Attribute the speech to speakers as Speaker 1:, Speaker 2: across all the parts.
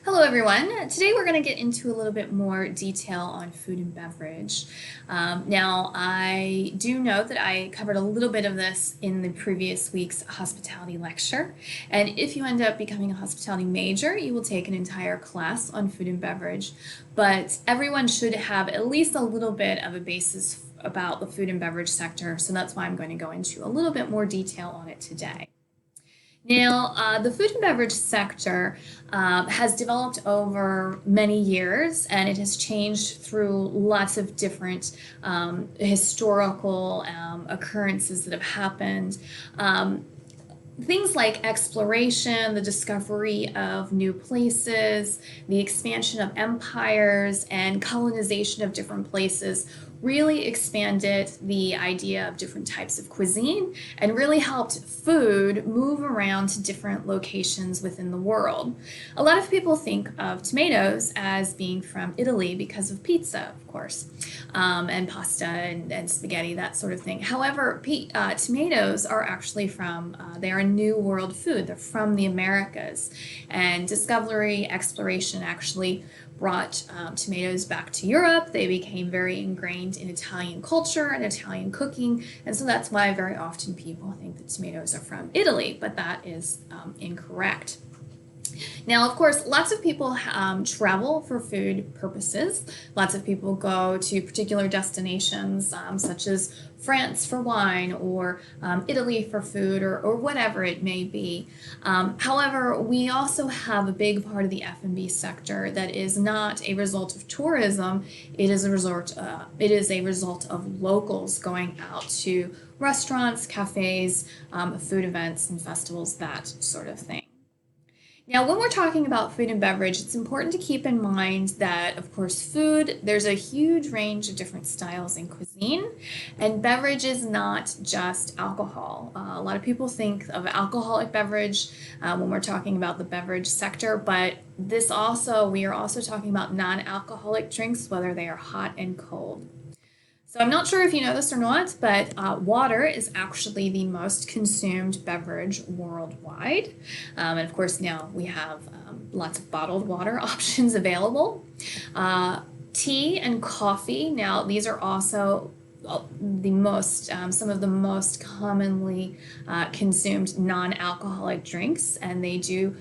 Speaker 1: Hello everyone. Today we're going to get into a little bit more detail on food and beverage. Now I do know that I covered a little bit of this in the previous week's hospitality lecture, and if you end up becoming a hospitality major, you will take an entire class on food and beverage, but everyone should have at least a little bit of a basis about the food and beverage sector, so that's why I'm going to go into a little bit more detail on it today. Now, the food and beverage sector has developed over many years, and it has changed through lots of different historical occurrences that have happened. Things like exploration, the discovery of new places, the expansion of empires, and colonization of different places really expanded the idea of different types of cuisine and really helped food move around to different locations within the world. A lot of people think of tomatoes as being from Italy because of pizza, of course, and pasta and spaghetti, that sort of thing. However, tomatoes are actually they are a new world food. They're from the Americas, and discovery, exploration actually brought tomatoes back to Europe. They became very ingrained in Italian culture and Italian cooking, and so that's why very often people think that tomatoes are from Italy, but that is incorrect. Now, of course, lots of people travel for food purposes. Lots of people go to particular destinations such as France for wine or Italy for food or whatever it may be. However, we also have a big part of the F&B sector that is not a result of tourism. It is a result of locals going out to restaurants, cafes, food events, and festivals, that sort of thing. Now, when we're talking about food and beverage, it's important to keep in mind that, of course, there's a huge range of different styles in cuisine, and beverage is not just alcohol. A lot of people think of alcoholic beverage when we're talking about the beverage sector, but we are also talking about non-alcoholic drinks, whether they are hot and cold. So I'm not sure if you know this or not, but water is actually the most consumed beverage worldwide. And of course, now we have lots of bottled water options available. Tea and coffee, now these are also some of the most commonly consumed non-alcoholic drinks, and they do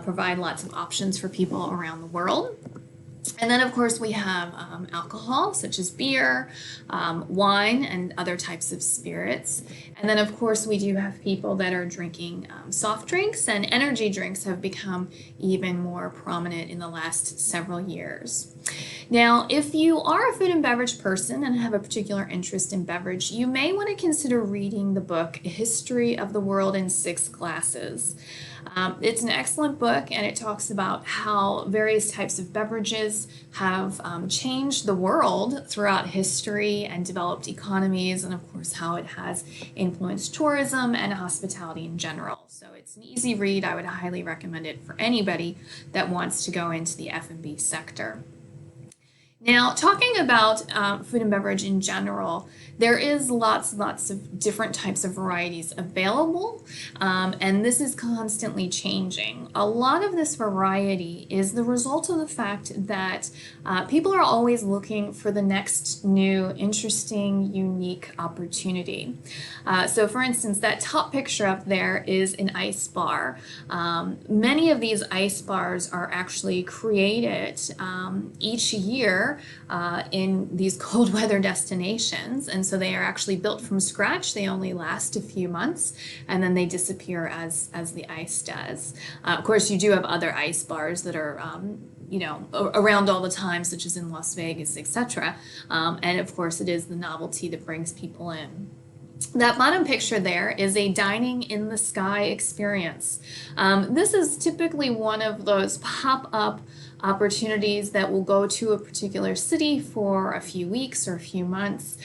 Speaker 1: provide lots of options for people around the world. And then, of course, we have alcohol, such as beer, wine, and other types of spirits. And then, of course, we do have people that are drinking soft drinks, and energy drinks have become even more prominent in the last several years. Now, if you are a food and beverage person and have a particular interest in beverage, you may want to consider reading the book, History of the World in 6 Glasses. It's an excellent book, and it talks about how various types of beverages have changed the world throughout history and developed economies, and of course how it has influenced tourism and hospitality in general. So it's an easy read. I would highly recommend it for anybody that wants to go into the F&B sector. Now, talking about food and beverage in general, there is lots of different types of varieties available, and this is constantly changing. A lot of this variety is the result of the fact that people are always looking for the next new, interesting, unique opportunity. So for instance, that top picture up there is an ice bar. Many of these ice bars are actually created each year in these cold weather destinations, and so they are actually built from scratch. They only last a few months, and then they disappear as the ice does. Of course, you do have other ice bars that are around all the time, such as in Las Vegas, etc. And of course, it is the novelty that brings people in. That bottom picture there is a dining in the sky experience. This is typically one of those pop-up opportunities that will go to a particular city for a few weeks or a few months.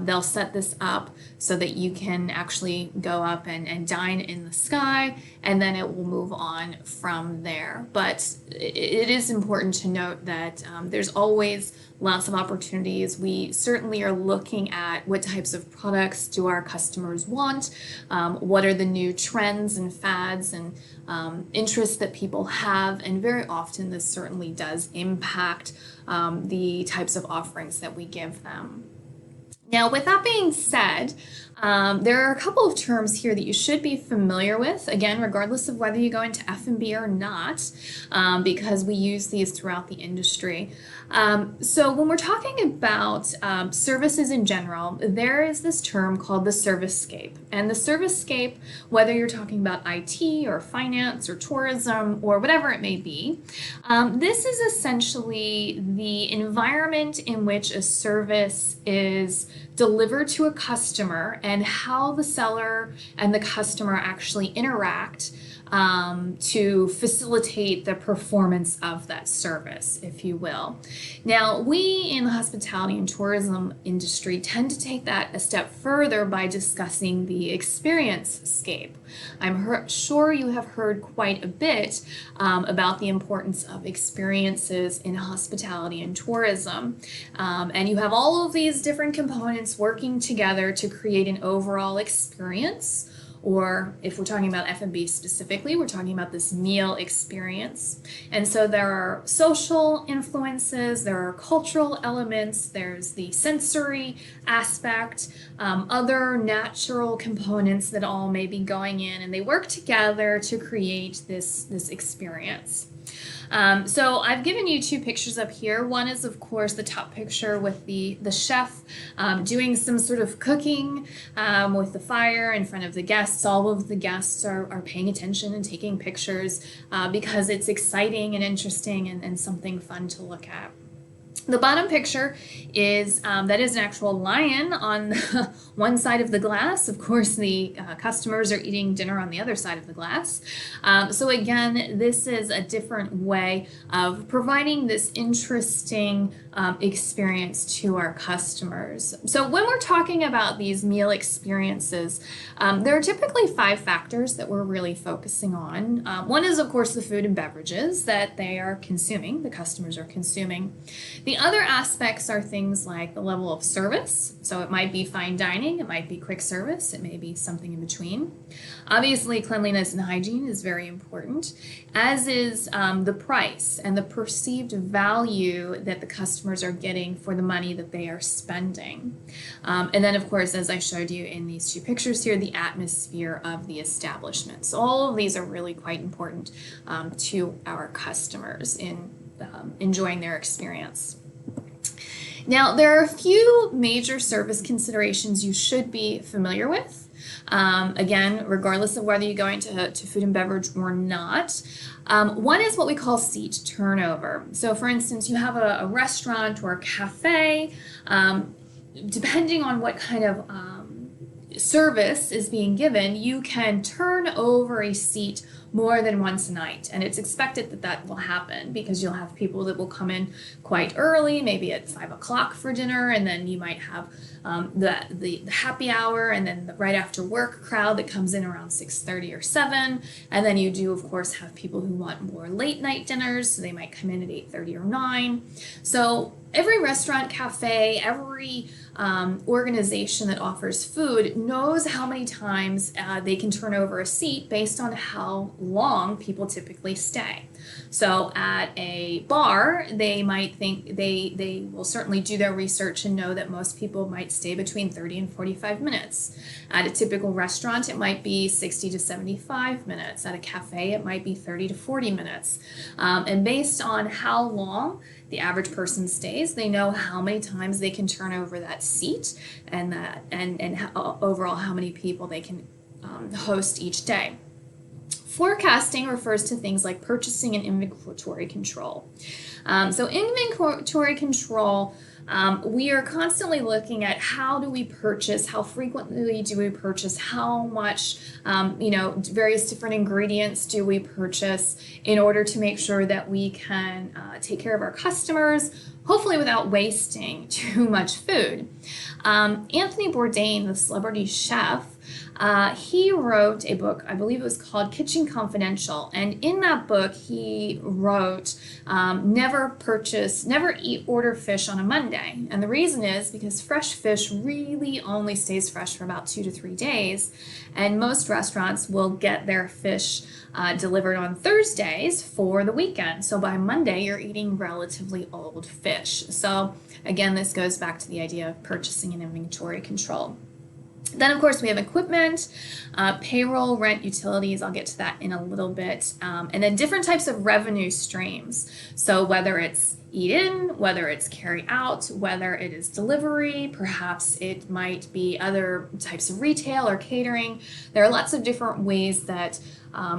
Speaker 1: They'll set this up so that you can actually go up and dine in the sky, and then it will move on from there. But it is important to note that there's always lots of opportunities. We certainly are looking at what types of products do our our customers want, what are the new trends and fads and interests that people have, and very often this certainly does impact the types of offerings that we give them. Now, with that being said, there are a couple of terms here that you should be familiar with, again, regardless of whether you go into F&B or not, because we use these throughout the industry. So when we're talking about services in general, there is this term called the Servicescape. And the Servicescape, whether you're talking about IT or finance or tourism or whatever it may be, this is essentially the environment in which a service is delivered to a customer and how the seller and the customer actually interact to facilitate the performance of that service, if you will. Now, we in the hospitality and tourism industry tend to take that a step further by discussing the Servicescape. I'm sure you have heard quite a bit about the importance of experiences in hospitality and tourism. And you have all of these different components working together to create an overall experience. Or if we're talking about F&B specifically, we're talking about this meal experience. And so there are social influences, there are cultural elements, there's the sensory aspect, other natural components that all may be going in, and they work together to create this experience. So I've given you two pictures up here. One is, of course, the top picture with the chef doing some sort of cooking with the fire in front of the guests. All of the guests are paying attention and taking pictures because it's exciting and interesting and something fun to look at. The bottom picture is that is an actual lion on one side of the glass. Of course, the customers are eating dinner on the other side of the glass. So again, this is a different way of providing this interesting experience to our customers. So when we're talking about these meal experiences, there are typically 5 factors that we're really focusing on. One is, of course, the food and beverages that they are consuming, the customers are consuming. The other aspects are things like the level of service. So it might be fine dining, it might be quick service, it may be something in between. Obviously, cleanliness and hygiene is very important, as is the price and the perceived value that the customers are getting for the money that they are spending. And then, of course, as I showed you in these 2 pictures here, the atmosphere of the establishment. So all of these are really quite important to our customers in enjoying their experience. Now, there are a few major service considerations you should be familiar with. Again, regardless of whether you go into food and beverage or not. One is what we call seat turnover. So for instance, you have a restaurant or a cafe, depending on what kind of service is being given, you can turn over a seat more than once a night, and it's expected that that will happen because you'll have people that will come in quite early, maybe at 5 o'clock for dinner, and then you might have the happy hour, and then the right after work crowd that comes in around 6:30 or 7, and then you do, of course, have people who want more late night dinners, so they might come in at 8:30 or 9. So every restaurant, cafe, every organization that offers food knows how many times they can turn over a seat based on how long people typically stay. So at a bar, they might think they will certainly do their research and know that most people might stay between 30 and 45 minutes. At a typical restaurant, it might be 60 to 75 minutes. At a cafe, it might be 30 to 40 minutes. And based on how long the average person stays, they know how many times they can turn over that seat and overall how many people they can host each day. Forecasting refers to things like purchasing and inventory control. So inventory control, we are constantly looking at how do we purchase, how frequently do we purchase, how much, various different ingredients do we purchase in order to make sure that we can take care of our customers, hopefully without wasting too much food. Anthony Bourdain, the celebrity chef, He wrote a book, I believe it was called Kitchen Confidential. And in that book, he wrote, never order fish on a Monday. And the reason is because fresh fish really only stays fresh for about 2 to 3 days. And most restaurants will get their fish delivered on Thursdays for the weekend. So by Monday, you're eating relatively old fish. So again, this goes back to the idea of purchasing and inventory control. Then, of course, we have equipment, payroll, rent, utilities. I'll get to that in a little bit. And then different types of revenue streams. So whether it's eat in, whether it's carry out, whether it is delivery, perhaps it might be other types of retail or catering. There are lots of different ways that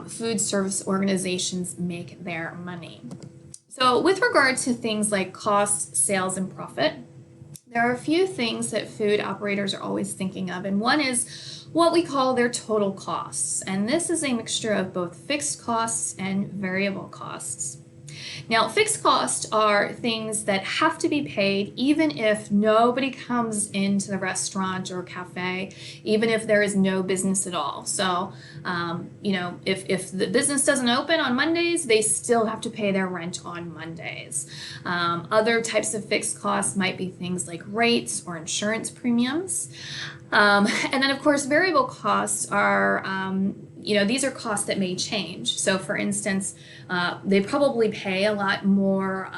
Speaker 1: food service organizations make their money. So with regard to things like cost, sales, and profit, there are a few things that food operators are always thinking of, and one is what we call their total costs. And this is a mixture of both fixed costs and variable costs. Now, fixed costs are things that have to be paid even if nobody comes into the restaurant or cafe, even if there is no business at all. So, if the business doesn't open on Mondays, they still have to pay their rent on Mondays. Other types of fixed costs might be things like rates or insurance premiums. And then, of course, variable costs are these are costs that may change. So for instance, they probably pay a lot more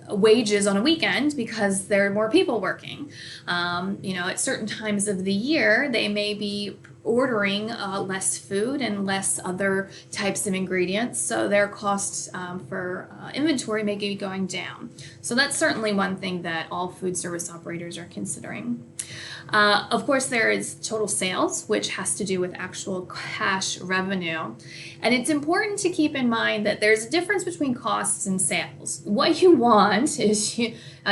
Speaker 1: wages on a weekend because there are more people working. At certain times of the year, they may be ordering less food and less other types of ingredients, so their costs for inventory may be going down. So that's certainly one thing that all food service operators are considering. Of course, there is total sales, which has to do with actual cash revenue. And it's important to keep in mind that there's a difference between costs and sales. What you want is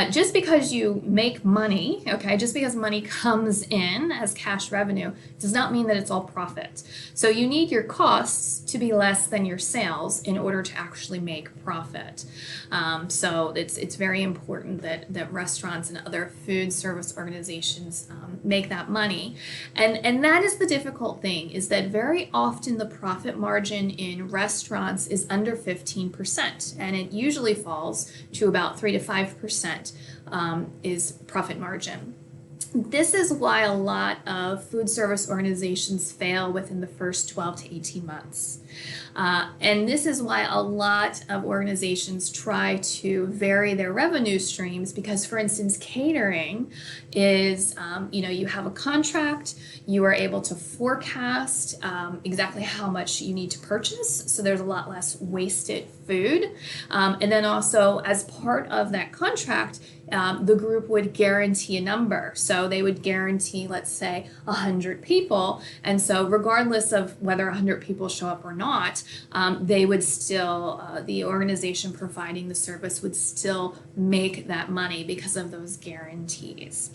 Speaker 1: just because you make money, just because money comes in as cash revenue, does not mean that it's all profit. So you need your costs to be less than your sales in order to actually make profit. So it's very important that restaurants and other food service organizations make that money. And that is the difficult thing, is that very often the profit margin in restaurants is under 15%, and it usually falls to about 3 to 5% is profit margin. This is why a lot of food service organizations fail within the first 12 to 18 months. And this is why a lot of organizations try to vary their revenue streams because, for instance, catering is, you have a contract, you are able to forecast exactly how much you need to purchase, so there's a lot less wasted food. And then also, as part of that contract, the group would guarantee a number. So they would guarantee, let's say, 100 people. And so regardless of whether 100 people show up or not, they would still, the organization providing the service would still make that money because of those guarantees.